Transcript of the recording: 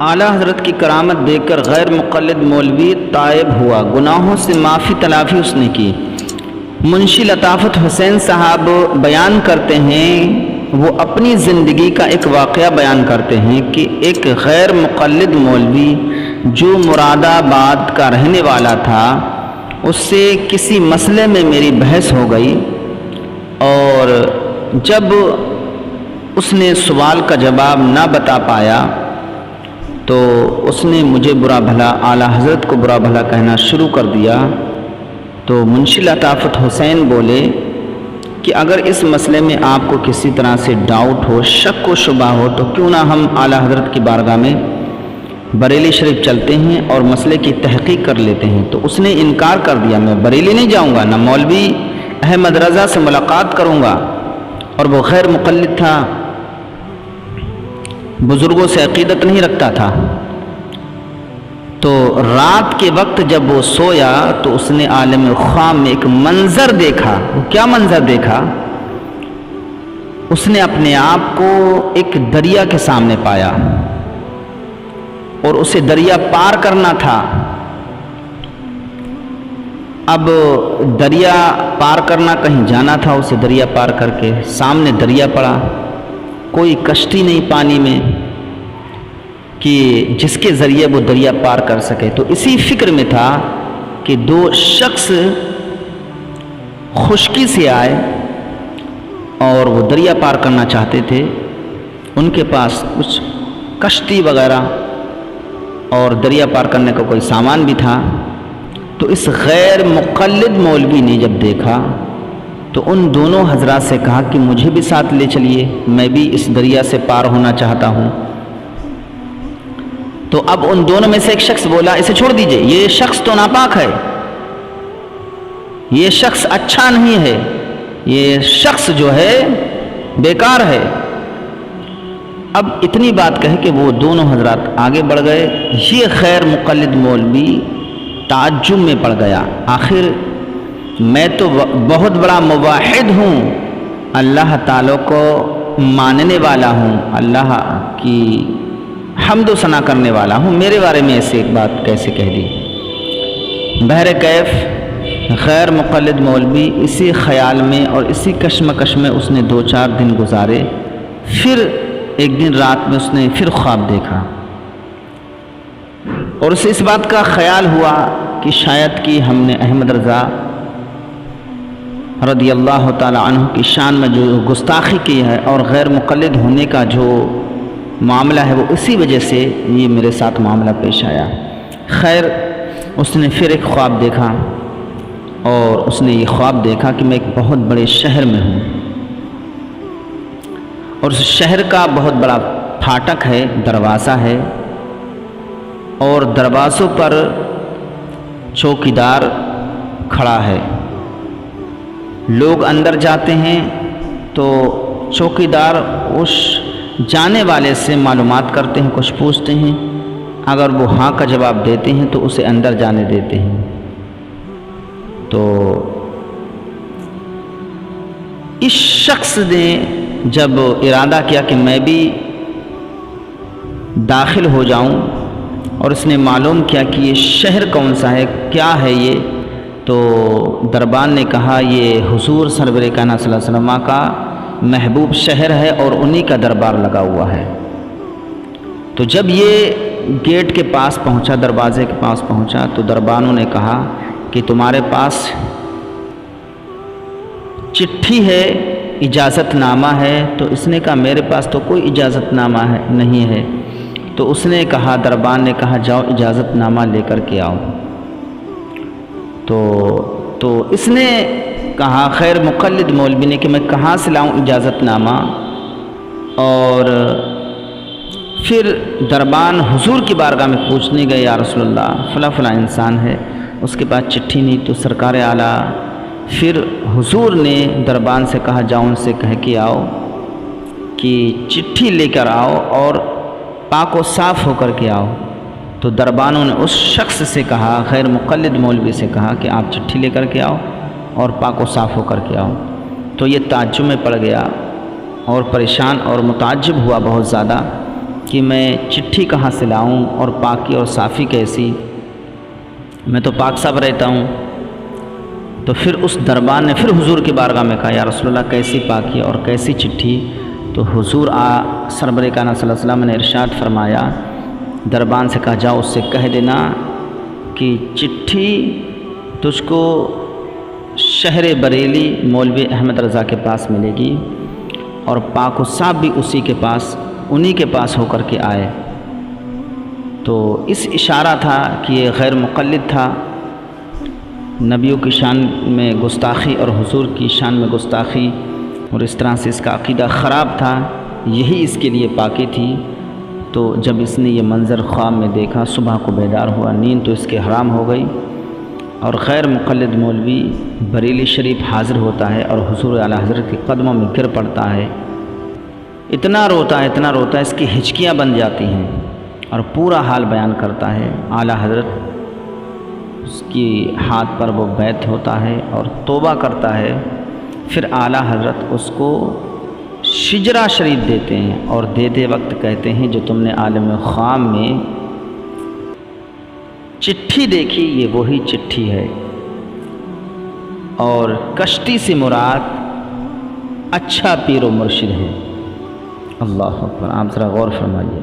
اعلیٰ حضرت کی کرامت دیکھ کر غیر مقلد مولوی تائب ہوا، گناہوں سے معافی تلافی اس نے کی۔ منشی لطافت حسین صاحب بیان کرتے ہیں، وہ اپنی زندگی کا ایک واقعہ بیان کرتے ہیں کہ ایک غیر مقلد مولوی جو مراد آباد کا رہنے والا تھا، اس سے کسی مسئلے میں میری بحث ہو گئی، اور جب اس نے سوال کا جواب نہ بتا پایا تو اس نے مجھے برا بھلا، اعلیٰ حضرت کو برا بھلا کہنا شروع کر دیا۔ تو منشی لطافت حسین بولے کہ اگر اس مسئلے میں آپ کو کسی طرح سے ڈاؤٹ ہو، شک و شبہ ہو، تو کیوں نہ ہم اعلیٰ حضرت کی بارگاہ میں بریلی شریف چلتے ہیں اور مسئلے کی تحقیق کر لیتے ہیں۔ تو اس نے انکار کر دیا، میں بریلی نہیں جاؤں گا، نہ مولوی احمد رضا سے ملاقات کروں گا، اور وہ غیر مقلد تھا، بزرگوں سے عقیدت نہیں رکھتا تھا۔ تو رات کے وقت جب وہ سویا تو اس نے عالم خواب میں ایک منظر دیکھا۔ وہ کیا منظر دیکھا؟ اس نے اپنے آپ کو ایک دریا کے سامنے پایا، اور اسے دریا پار کرنا تھا۔ اب دریا پار کرنا، کہیں جانا تھا، اسے دریا پار کر کے سامنے دریا پڑا، کوئی کشتی نہیں پانی میں کہ جس کے ذریعے وہ دریا پار کر سکے۔ تو اسی فکر میں تھا کہ دو شخص خشکی سے آئے اور وہ دریا پار کرنا چاہتے تھے، ان کے پاس کچھ کشتی وغیرہ اور دریا پار کرنے کا کوئی سامان بھی تھا۔ تو اس غیر مقلد مولوی نے جب دیکھا تو ان دونوں حضرات سے کہا کہ مجھے بھی ساتھ لے چلیے، میں بھی اس دریا سے پار ہونا چاہتا ہوں۔ تو اب ان دونوں میں سے ایک شخص بولا، اسے چھوڑ دیجئے، یہ شخص تو ناپاک ہے، یہ شخص اچھا نہیں ہے، یہ شخص جو ہے بیکار ہے۔ اب اتنی بات کہہ کہ وہ دونوں حضرات آگے بڑھ گئے۔ یہ غیر مقلد مولوی تعجب میں پڑ گیا، آخر میں تو بہت بڑا موحد ہوں، اللہ تعالیٰ کو ماننے والا ہوں، اللہ کی حمد و ثنا کرنے والا ہوں، میرے بارے میں ایسے ایک بات کیسے کہہ دی؟ بہرکیف غیر مقلد مولوی اسی خیال میں اور اسی کشمکش میں اس نے 2-4 دن گزارے۔ پھر ایک دن رات میں اس نے پھر خواب دیکھا، اور اسے اس بات کا خیال ہوا کہ شاید کہ ہم نے احمد رضا رضی اللہ تعالی عنہ کی شان میں جو گستاخی کی ہے اور غیر مقلد ہونے کا جو معاملہ ہے، وہ اسی وجہ سے یہ میرے ساتھ معاملہ پیش آیا۔ خیر، اس نے پھر ایک خواب دیکھا، اور اس نے یہ خواب دیکھا کہ میں ایک بہت بڑے شہر میں ہوں، اور اس شہر کا بہت بڑا پھاٹک ہے، دروازہ ہے، اور دروازوں پر چوکیدار کھڑا ہے۔ لوگ اندر جاتے ہیں تو چوکیدار اس جانے والے سے معلومات کرتے ہیں، کچھ پوچھتے ہیں، اگر وہ ہاں کا جواب دیتے ہیں تو اسے اندر جانے دیتے ہیں۔ تو اس شخص نے جب ارادہ کیا کہ میں بھی داخل ہو جاؤں، اور اس نے معلوم کیا کہ یہ شہر کون سا ہے، کیا ہے یہ، تو دربان نے کہا یہ حضور سرور کائنات صلی اللہ علیہ وسلم کا محبوب شہر ہے اور انہی کا دربار لگا ہوا ہے۔ تو جب یہ گیٹ کے پاس پہنچا، دروازے کے پاس پہنچا، تو دربانوں نے کہا کہ تمہارے پاس چٹھی ہے، اجازت نامہ ہے؟ تو اس نے کہا میرے پاس تو کوئی اجازت نامہ نہیں ہے۔ تو اس نے کہا، دربان نے کہا جاؤ اجازت نامہ لے کر کے آؤ۔ تو اس نے کہا خیر مقلد مولوی نے کہ میں کہاں سے لاؤں اجازت نامہ؟ اور پھر دربان حضور کی بارگاہ میں پوچھنے گئے، یا رسول اللہ فلاں فلاں انسان ہے، اس کے پاس چٹھی نہیں۔ تو سرکار اعلیٰ پھر حضور نے دربان سے کہا جاؤ ان سے کہہ کے آؤ کہ چٹھی لے کر آؤ اور پاک و صاف ہو کر کے آؤ۔ تو دربانوں نے اس شخص سے کہا، غیر مقلد مولوی سے کہا کہ آپ چٹھی لے کر کے آؤ اور پاک و صاف ہو کر کے آؤ۔ تو یہ تعجب میں پڑ گیا اور پریشان اور متعجب ہوا بہت زیادہ کہ میں چٹھی کہاں سے لاؤں اور پاکی اور صافی کیسی، میں تو پاک صاف رہتا ہوں۔ تو پھر اس دربان نے پھر حضور کی بارگاہ میں کہا یا رسول اللہ کیسی پاکی اور کیسی چٹھی؟ تو حضور سرور کائنات صلی اللہ علیہ وسلم نے ارشاد فرمایا، دربان سے کہا جاؤ اس سے کہہ دینا کہ چٹھی تجھ کو شہر بریلی مولوی احمد رضا کے پاس ملے گی، اور پاک و صاف بھی انہی کے پاس ہو کر کے آئے۔ تو اس اشارہ تھا کہ یہ غیر مقلد تھا، نبیوں کی شان میں گستاخی اور حضور کی شان میں گستاخی، اور اس طرح سے اس کا عقیدہ خراب تھا، یہی اس کے لیے پاکی تھی۔ تو جب اس نے یہ منظر خواب میں دیکھا، صبح کو بیدار ہوا، نیند تو اس کے حرام ہو گئی، اور غیر مقلد مولوی بریلی شریف حاضر ہوتا ہے اور حضور اعلیٰ حضرت کے قدموں میں گر پڑتا ہے، اتنا روتا ہے اس کی ہچکیاں بن جاتی ہیں، اور پورا حال بیان کرتا ہے۔ اعلیٰ حضرت اس کی ہاتھ پر وہ بیعت ہوتا ہے اور توبہ کرتا ہے، پھر اعلیٰ حضرت اس کو شجرہ شریف دیتے ہیں، اور دیتے وقت کہتے ہیں جو تم نے عالم خواب میں چٹھی دیکھی یہ وہی چٹھی ہے، اور کشتی سے مراد اچھا پیر و مرشد ہے۔ اللہ اکبر، آپ ذرا غور فرمائیے۔